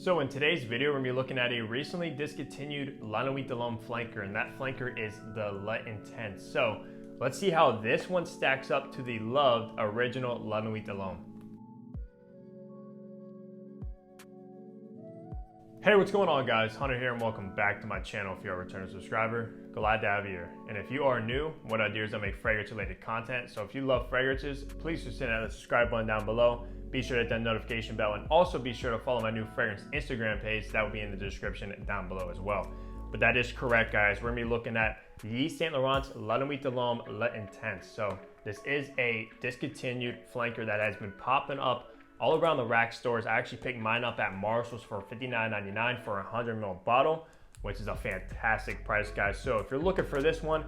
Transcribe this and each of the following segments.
So in today's video, we're gonna be looking at a recently discontinued La Nuit de l'Homme flanker, and that flanker is the Le Intense. So let's see how this one stacks up to the loved original La Nuit de l'Homme. Hey, what's going on guys? Hunter here and welcome back to my channel if you're a returning subscriber. Glad to have you here. And if you are new, what I do is I make fragrance related content. So if you love fragrances, please just hit that subscribe button down below. Be sure to hit that notification bell and also be sure to follow my new fragrance Instagram page. That will be in the description down below as well. But that is correct guys. We're gonna be looking at Yves Saint Laurent's La Nuit de l'Homme Le Intense. So this is a discontinued flanker that has been popping up all around the rack stores. I actually picked mine up at Marshall's for $59.99 for a 100 ml bottle, which is a fantastic price, guys. So if you're looking for this one,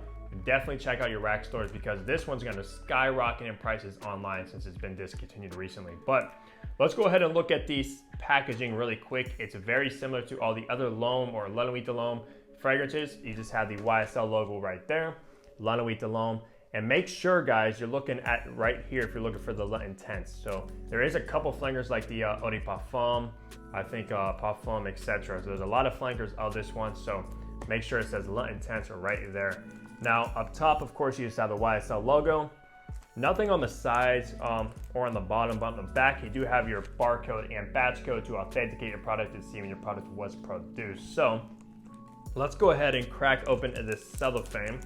definitely check out your rack stores because this one's gonna skyrocket in prices online since it's been discontinued recently. But let's go ahead and look at these packaging really quick. It's very similar to all the other L'Homme or La Nuit de l'Homme fragrances. You just have the YSL logo right there, La Nuit de l'Homme. And make sure, guys, you're looking at right here if you're looking for the Le Intense. So there is a couple flankers like the Eau de Parfum, I think Parfum, etc. So there's a lot of flankers of this one. So make sure it says Le Intense right there. Now up top, of course, you just have the YSL logo. Nothing on the sides or on the bottom, but on the back, you do have your barcode and batch code to authenticate your product and see when your product was produced. So let's go ahead and crack open this cellophane.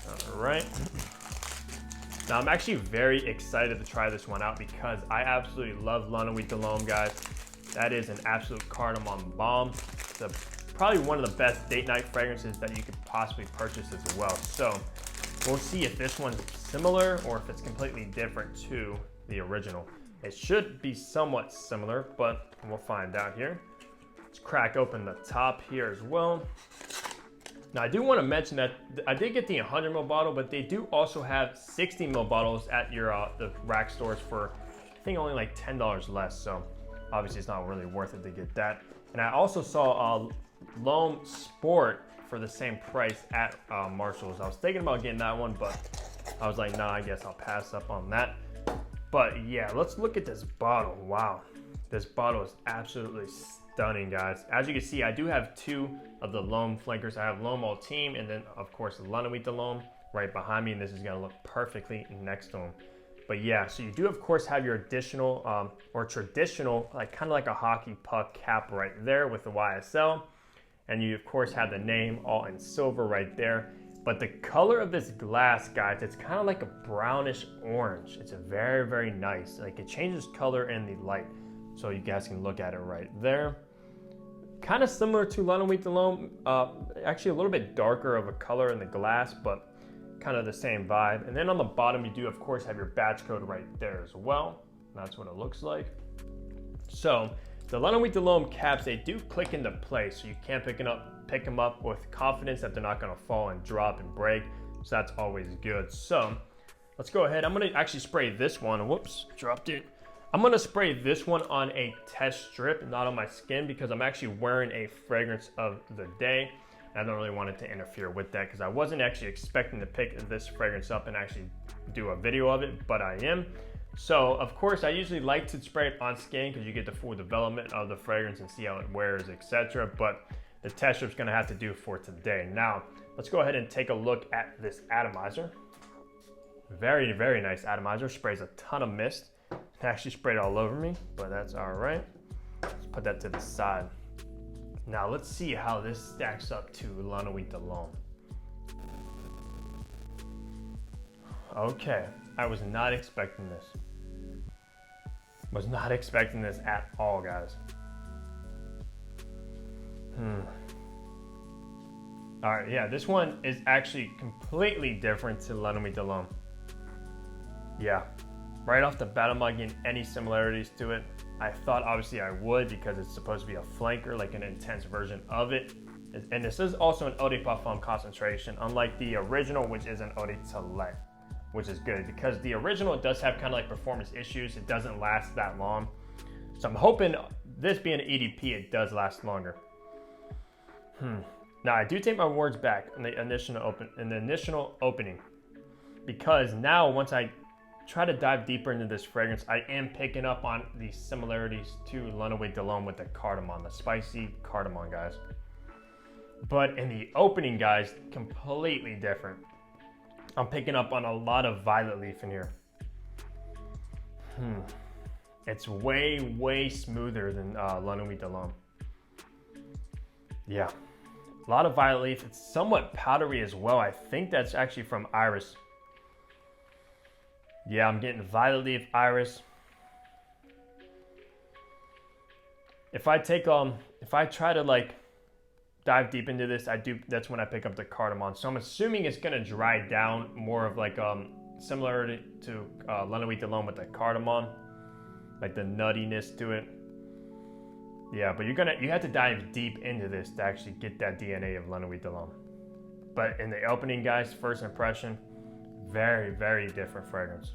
All right. Now I'm actually very excited to try this one out because I absolutely love La Nuit de l'Homme, guys. That is an absolute cardamom bomb. It's probably one of the best date night fragrances that you could possibly purchase as well. So we'll see if this one's similar or if it's completely different to the original. It should be somewhat similar, but we'll find out here. Let's crack open the top here as well. Now I do want to mention that I did get the 100 ml bottle, but they do also have 60 ml bottles at your the rack stores for I think only like $10 less. So obviously it's not really worth it to get that. And I also saw L'Homme Sport for the same price at Marshall's. I was thinking about getting that one, but I was like, nah, I guess I'll pass up on that. But yeah, let's look at this bottle. Wow, this bottle is absolutely stunning, guys. As you can see, I do have two of the L'Homme flankers. I have L'Homme Ultime and then of course La Nuit de l'Homme right behind me, and this is gonna look perfectly next to them. But yeah, so you do of course have your additional or traditional, like kind of like a hockey puck cap right there with the YSL. And you of course have the name all in silver right there. But the color of this glass, guys, it's kind of like a brownish orange. It's a very, very nice. Like it changes color in the light. So you guys can look at it right there. Kind of similar to La Nuit de l'Homme, actually a little bit darker of a color in the glass, but kind of the same vibe. And then on the bottom, you do of course have your batch code right there as well. That's what it looks like. So the La Nuit de l'Homme caps, they do click into place, so you can't pick them up with confidence that they're not gonna fall and drop and break. So that's always good. So let's go ahead. I'm gonna actually spray this one. Whoops, dropped it. I'm gonna spray this one on a test strip, not on my skin, because I'm actually wearing a fragrance of the day. I don't really want it to interfere with that because I wasn't actually expecting to pick this fragrance up and actually do a video of it, but I am. So of course I usually like to spray it on skin because you get the full development of the fragrance and see how it wears, etc. But the test strip's gonna have to do for today. Now let's go ahead and take a look at this atomizer. Very, very nice atomizer. Sprays a ton of mist. It actually sprayed all over me, but that's all right. Let's put that to the side. Now let's see how this stacks up to La Nuit de l'Homme. Okay, I was not expecting this. Was not expecting this at all, guys. All right, yeah, this one is actually completely different to La Nuit de l'Homme. Yeah, right off the bat, I'm not getting any similarities to it. I thought obviously I would because it's supposed to be a flanker, like an intense version of it. And this is also an Eau de Parfum concentration, unlike the original, which is an Eau de Toilette, which is good because the original does have kind of like performance issues. It doesn't last that long. So I'm hoping this being an EDP, it does last longer. Now I do take my words back in the initial opening because now once I try to dive deeper into this fragrance, I am picking up on the similarities to La Nuit de l'Homme with the cardamom, the spicy cardamom, guys. But in the opening, guys, completely different. I'm picking up on a lot of violet leaf in here. It's way, way smoother than La Nuit de l'Homme. Yeah, a lot of violet leaf. It's somewhat powdery as well. I think that's actually from iris. Yeah, I'm getting violet leaf, iris. If I try to like dive deep into this, that's when I pick up the cardamom. So I'm assuming it's gonna dry down more of like similar to La Nuit de l'Homme with the cardamom, like the nuttiness to it. Yeah, but you have to dive deep into this to actually get that DNA of La Nuit de l'Homme. But in the opening, guys, first impression, very, very different fragrance.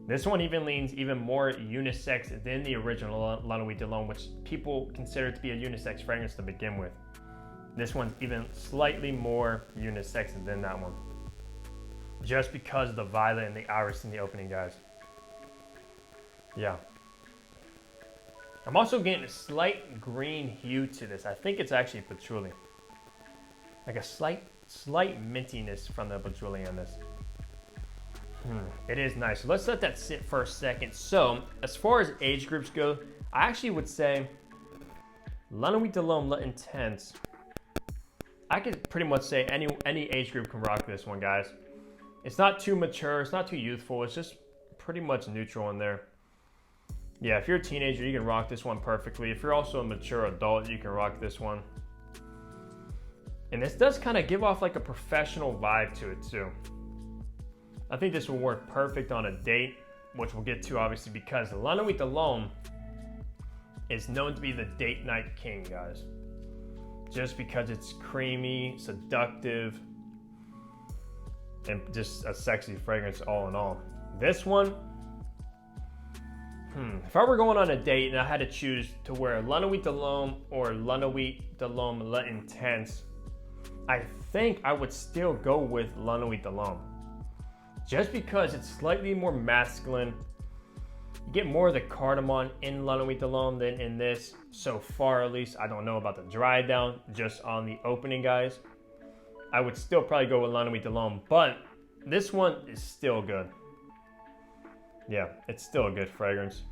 This one even leans even more unisex than the original La Nuit de l'Homme, which people consider to be a unisex fragrance to begin with. This one's even slightly more unisex than that one, just because of the violet and the iris in the opening, guys. Yeah. I'm also getting a slight green hue to this. I think it's actually patchouli. Like a slight mintiness from the patchouli in this. It is nice. So let's let that sit for a second. So as far as age groups go, I actually would say La Nuit de l'Homme Le Intense. I could pretty much say any age group can rock this one, guys. It's not too mature, it's not too youthful, it's just pretty much neutral in there. Yeah, if you're a teenager, you can rock this one perfectly. If you're also a mature adult, you can rock this one. And this does kind of give off like a professional vibe to it too. I think this will work perfect on a date, which we'll get to obviously, because La Nuit de l'Homme is known to be the date night king, guys. Just because it's creamy, seductive, and just a sexy fragrance all in all. This one, if I were going on a date and I had to choose to wear La Nuit de l'Homme or La Nuit de l'Homme Le Intense, I think I would still go with La Nuit de l'Homme. Just because it's slightly more masculine. You get more of the cardamom in La Nuit de l'Homme than in this, so far at least. I don't know about the dry down, just on the opening, guys. I would still probably go with La Nuit de l'Homme, but this one is still good. Yeah, it's still a good fragrance.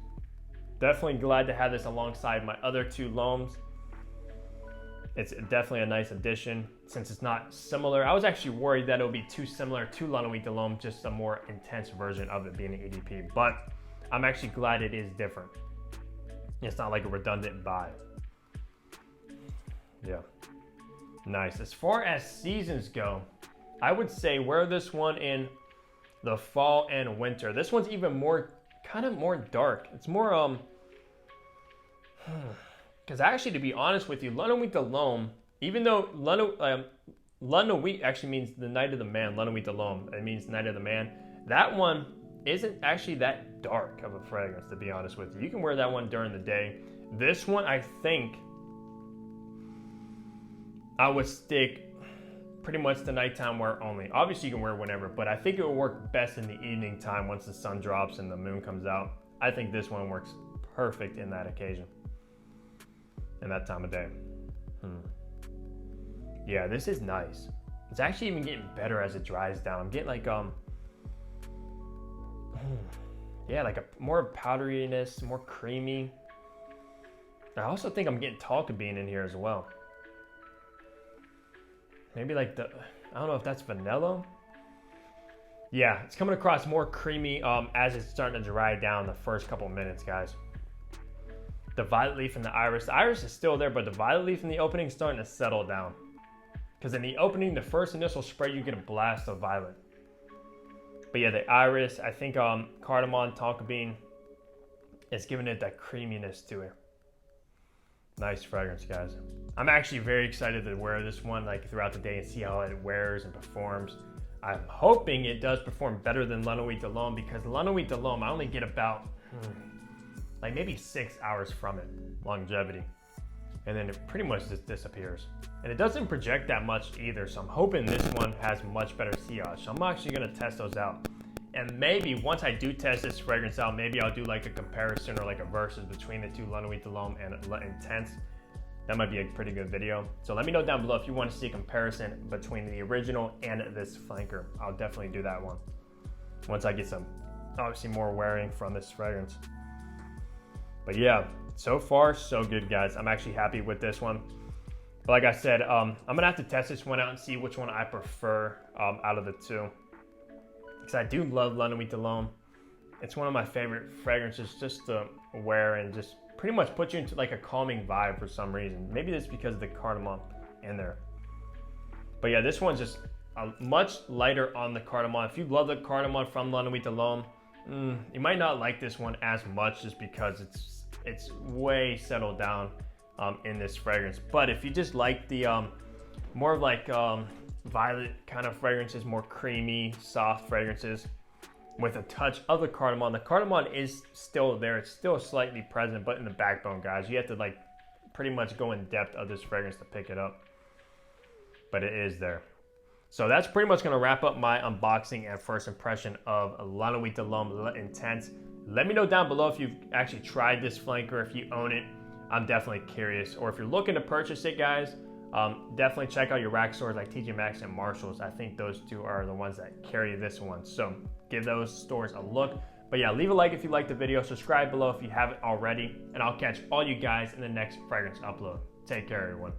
Definitely glad to have this alongside my other two L'Hommes. It's definitely a nice addition since it's not similar. I was actually worried that it would be too similar to La Nuit de l'Homme, just a more intense version of it being an EDP, but I'm actually glad it is different. It's not like a redundant buy. Yeah, nice. As far as seasons go, I would say wear this one in the fall and winter. This one's even more, kind of more dark. It's more, because actually, to be honest with you, La Nuit de l'Homme, even though La Nuit actually means the night of the man, La Nuit de l'Homme, it means night of the man. That one isn't actually that dark of a fragrance, to be honest with you. You can wear that one during the day. This one, I think I would stick pretty much the nighttime wear only. Obviously, you can wear it whenever, but I think it will work best in the evening time once the sun drops and the moon comes out. I think this one works perfect in that occasion, in that time of day. Yeah, this is nice. It's actually even getting better as it dries down. I'm getting like yeah, like a more powderiness, more creamy. I also think I'm getting tonka bean in here as well. Maybe like I don't know if that's vanilla. Yeah, it's coming across more creamy as it's starting to dry down the first couple minutes, guys. The violet leaf and the iris is still there, but the violet leaf in the opening is starting to settle down. Because in the opening, the first initial spray, you get a blast of violet. But yeah, the iris, I think cardamom, tonka bean, is giving it that creaminess to it. Nice fragrance, guys. I'm actually very excited to wear this one like throughout the day and see how it wears and performs. I'm hoping it does perform better than La Nuit de l'Homme, because La Nuit de l'Homme, I only get about like maybe 6 hours from it, longevity. and then it pretty much just disappears. And it doesn't project that much either, so I'm hoping this one has much better sillage. So I'm actually gonna test those out. And maybe once I do test this fragrance out, maybe I'll do like a comparison or like a versus between the two La Nuit de l'Homme and Intense. That might be a pretty good video. So let me know down below if you want to see a comparison between the original and this flanker. I'll definitely do that one once I get some, obviously, more wearing from this fragrance. But yeah, so far so good, guys. I'm actually happy with this one. But like I said, I'm gonna have to test this one out and see which one I prefer out of the two. Because I do love La Nuit de l'Homme. It's one of my favorite fragrances just to wear and just pretty much put you into like a calming vibe for some reason. Maybe it's because of the cardamom in there. But yeah, this one's just much lighter on the cardamom. If you love the cardamom from La Nuit de l'Homme, you might not like this one as much just because it's way settled down in this fragrance. But if you just like the more of like violet kind of fragrances, more creamy, soft fragrances with a touch of the cardamom is still there. It's still slightly present, but in the backbone, guys. You have to like pretty much go in depth of this fragrance to pick it up, but it is there. So that's pretty much gonna wrap up my unboxing and first impression of La Nuit de l'Homme Intense. Let me know down below if you've actually tried this flanker, if you own it. I'm definitely curious. Or if you're looking to purchase it, guys, definitely check out your rack stores like TJ Maxx and Marshalls. I think those two are the ones that carry this one. So give those stores a look. But yeah, leave a like if you liked the video. Subscribe below if you haven't already. And I'll catch all you guys in the next fragrance upload. Take care, everyone.